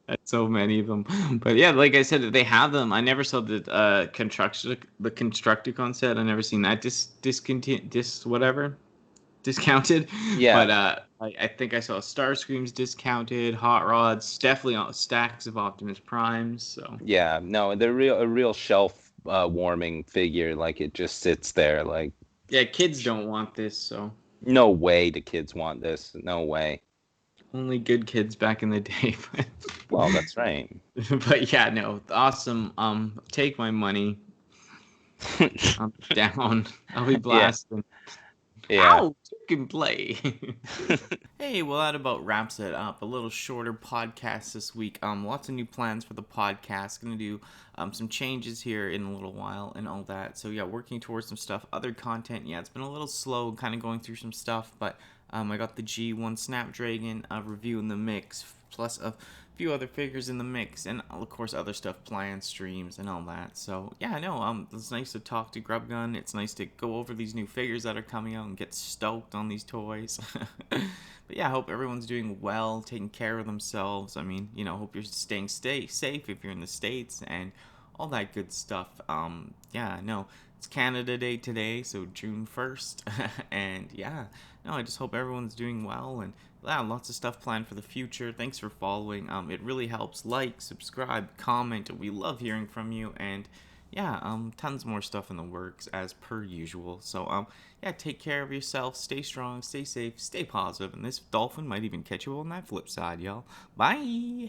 That's so many of them. But yeah, like I said, they have them. I never saw the Constructicon set. I never seen that discounted. Yeah. But I think I saw Starscream's discounted, Hot Rods, definitely stacks of Optimus Primes. So Yeah, no, they're a real shelf warming figure. Like it just sits there. Like yeah, kids don't want this. So no way the kids want this. No way. only good kids back in the day. Well, that's right. But yeah, no, awesome. Take my money. I'm down. I'll be blasting. Yeah. Ow, you can play. Hey, well, that about wraps it up. A little shorter podcast this week. Lots of new plans for the podcast. Gonna do some changes here in a little while and all that. So yeah, working towards some stuff. Other content. Yeah, it's been a little slow, kind of going through some stuff, but I got the G1 Snapdragon review in the mix, plus a few other figures in the mix, and of course other stuff planned, streams, and all that. So yeah, no, it's nice to talk to Grubgun. It's nice to go over these new figures that are coming out and get stoked on these toys. But yeah, I hope everyone's doing well, taking care of themselves. I mean, hope you're staying safe if you're in the States and all that good stuff. Yeah, no, it's Canada Day today, so June 1st. And yeah, no, I just hope everyone's doing well, and yeah, lots of stuff planned for the future. Thanks for following. It really helps. Like, subscribe, comment. We love hearing from you, and yeah, tons more stuff in the works as per usual. So yeah, take care of yourself. Stay strong, stay safe, stay positive, and this dolphin might even catch you on that flip side, y'all. Bye.